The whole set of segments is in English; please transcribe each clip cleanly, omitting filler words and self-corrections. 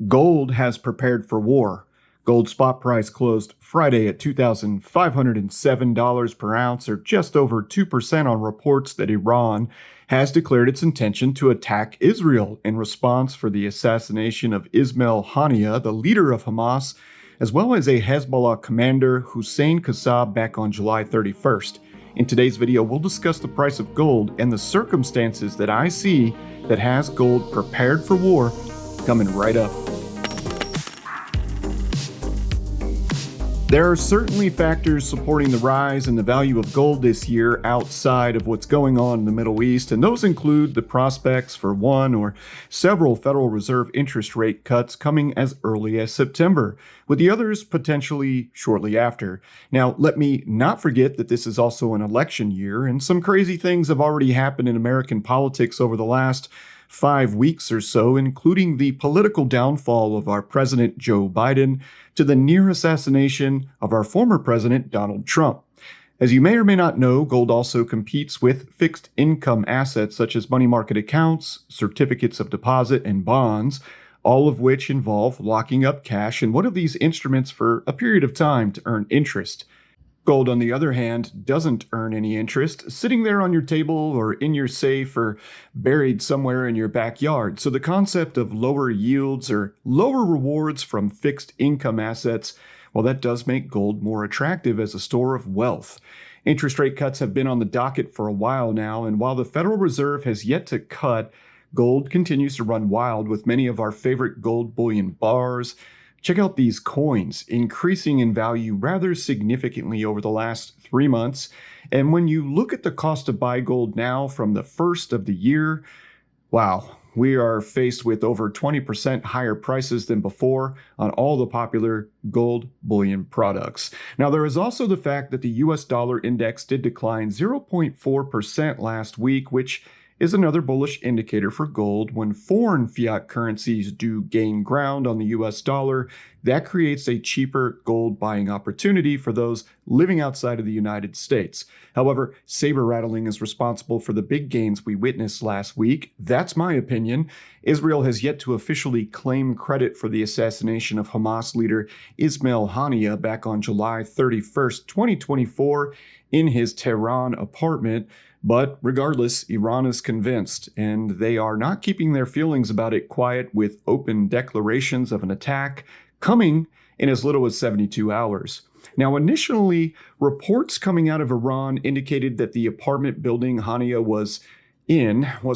Gold has prepared for war. Gold spot price closed Friday at $2,507 per ounce, or just over 2% on reports that Iran has declared its intention to attack Israel in response for the assassination of Ismail Haniyeh, the leader of Hamas, as well as a Hezbollah commander, Hussein Qassab, back on July 31st. In today's video, we'll discuss the price of gold and the circumstances that I see that has gold prepared for war, coming right up. There are certainly factors supporting the rise in the value of gold this year outside of what's going on in the Middle East, and those include the prospects for one or several Federal Reserve interest rate cuts coming as early as September, with the others potentially shortly after. Now, let me not forget that this is also an election year, and some crazy things have already happened in American politics over the last 5 weeks or so, including the political downfall of our President Joe Biden to the near assassination of our former President Donald Trump. As you may or may not know, gold also competes with fixed income assets such as money market accounts, certificates of deposit, and bonds, all of which involve locking up cash in one of these instruments for a period of time to earn interest. Gold, on the other hand, doesn't earn any interest, sitting there on your table or in your safe or buried somewhere in your backyard. So the concept of lower yields or lower rewards from fixed income assets, well, that does make gold more attractive as a store of wealth. Interest rate cuts have been on the docket for a while now, and while the Federal Reserve has yet to cut, gold continues to run wild with many of our favorite gold bullion bars. Check out these coins, increasing in value rather significantly over the last 3 months. And when you look at the cost to buy gold now from the first of the year, wow, we are faced with over 20% higher prices than before on all the popular gold bullion products. Now, there is also the fact that the US dollar index did decline 0.4% last week, which is another bullish indicator for gold. When foreign fiat currencies do gain ground on the US dollar, that creates a cheaper gold buying opportunity for those living outside of the United States. However, saber rattling is responsible for the big gains we witnessed last week. That's my opinion. Israel has yet to officially claim credit for the assassination of Hamas leader Ismail Haniyeh back on July 31st, 2024, in his Tehran apartment. But regardless, Iran is convinced, and they are not keeping their feelings about it quiet with open declarations of an attack coming in as little as 72 hours. Now, initially, reports coming out of Iran indicated that the apartment building Haniyeh was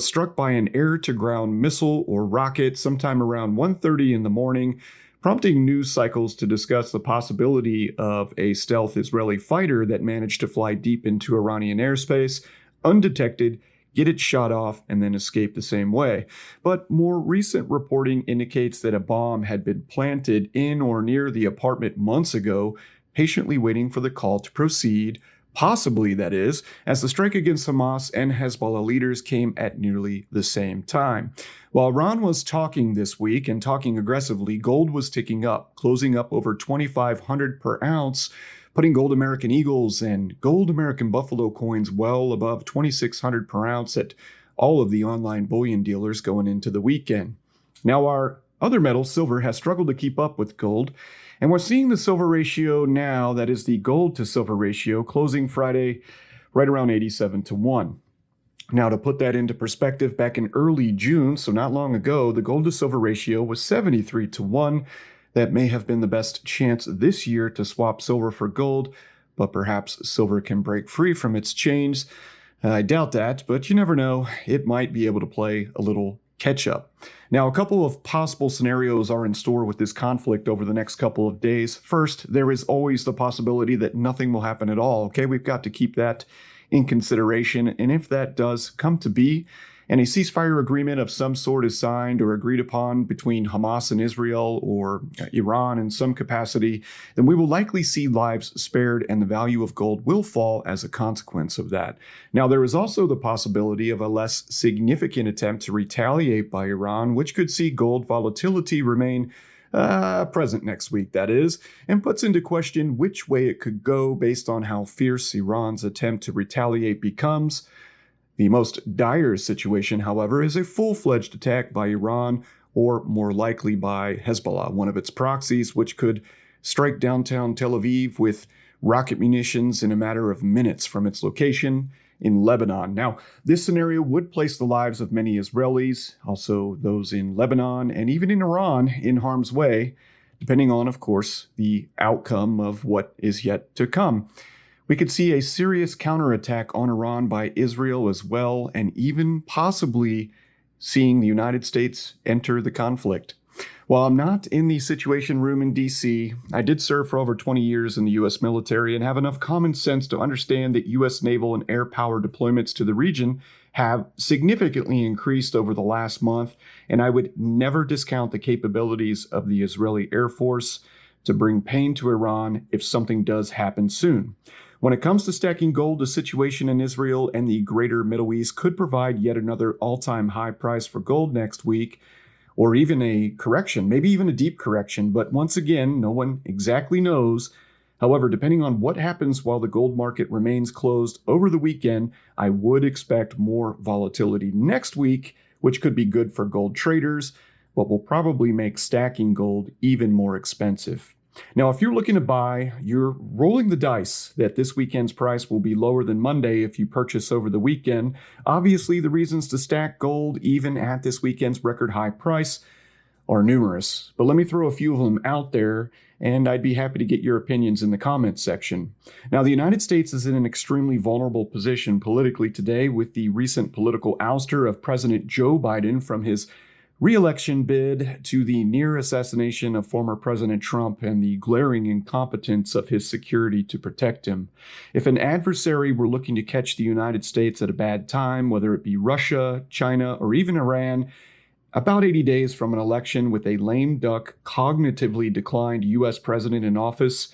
struck by an air-to-ground missile or rocket sometime around 1:30 in the morning, prompting news cycles to discuss the possibility of a stealth Israeli fighter that managed to fly deep into Iranian airspace undetected, get it shot off, and then escape the same way. But more recent reporting indicates that a bomb had been planted in or near the apartment months ago, patiently waiting for the call to proceed, possibly, that is, as the strike against Hamas and Hezbollah leaders came at nearly the same time. While Iran was talking this week and talking aggressively, gold was ticking up, closing up over $2,500 per ounce, putting gold American Eagles and gold American Buffalo coins well above $2,600 per ounce at all of the online bullion dealers going into the weekend. Now, our other metal, silver, has struggled to keep up with gold, and we're seeing the silver ratio now, that is the gold to silver ratio, closing Friday right around 87-1. Now, to put that into perspective, back in early June, so not long ago, the gold to silver ratio was 73-1. That may have been the best chance this year to swap silver for gold, but perhaps silver can break free from its chains. I doubt that, but you never know. It might be able to play a little catch-up. Now, a couple of possible scenarios are in store with this conflict over the next couple of days. First, there is always the possibility that nothing will happen at all. Okay, we've got to keep that in consideration, and if that does come to be, and a ceasefire agreement of some sort is signed or agreed upon between Hamas and Israel or Iran in some capacity, then we will likely see lives spared and the value of gold will fall as a consequence of that. Now, there is also the possibility of a less significant attempt to retaliate by Iran, which could see gold volatility remain present next week, that is, and puts into question which way it could go based on how fierce Iran's attempt to retaliate becomes. The most dire situation, however, is a full-fledged attack by Iran or more likely by Hezbollah, one of its proxies, which could strike downtown Tel Aviv with rocket munitions in a matter of minutes from its location in Lebanon. Now, this scenario would place the lives of many Israelis, also those in Lebanon and even in Iran, in harm's way, depending on, of course, the outcome of what is yet to come. We could see a serious counterattack on Iran by Israel as well, and even possibly seeing the United States enter the conflict. While I'm not in the Situation Room in D.C., I did serve for over 20 years in the U.S. military and have enough common sense to understand that U.S. naval and air power deployments to the region have significantly increased over the last month, and I would never discount the capabilities of the Israeli Air Force to bring pain to Iran if something does happen soon. When it comes to stacking gold, the situation in Israel and the greater Middle East could provide yet another all-time high price for gold next week, or even a correction, maybe even a deep correction. But once again, no one exactly knows. However, depending on what happens while the gold market remains closed over the weekend, I would expect more volatility next week, which could be good for gold traders, but will probably make stacking gold even more expensive. Now, if you're looking to buy, you're rolling the dice that this weekend's price will be lower than Monday if you purchase over the weekend. Obviously, the reasons to stack gold, even at this weekend's record high price, are numerous. But let me throw a few of them out there, and I'd be happy to get your opinions in the comments section. Now, the United States is in an extremely vulnerable position politically today with the recent political ouster of President Joe Biden from his re-election bid to the near assassination of former President Trump and the glaring incompetence of his security to protect him. If an adversary were looking to catch the United States at a bad time, whether it be Russia, China, or even Iran, about 80 days from an election with a lame duck, cognitively declined U.S. president in office,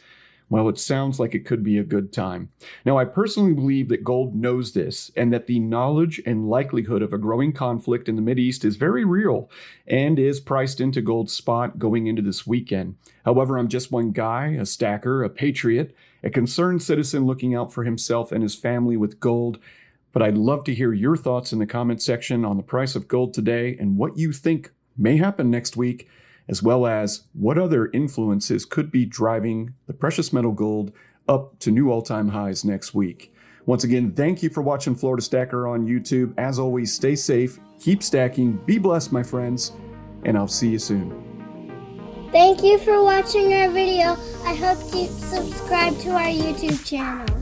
well, it sounds like it could be a good time. Now, I personally believe that gold knows this and that the knowledge and likelihood of a growing conflict in the Mideast is very real and is priced into gold's spot going into this weekend. However, I'm just one guy, a stacker, a patriot, a concerned citizen looking out for himself and his family with gold. But I'd love to hear your thoughts in the comment section on the price of gold today and what you think may happen next week, as well as what other influences could be driving the precious metal gold up to new all-time highs next week. Once again, thank you for watching Florida Stacker on YouTube. As always, stay safe, keep stacking, be blessed, my friends, and I'll see you soon. Thank you for watching our video. I hope you subscribe to our YouTube channel.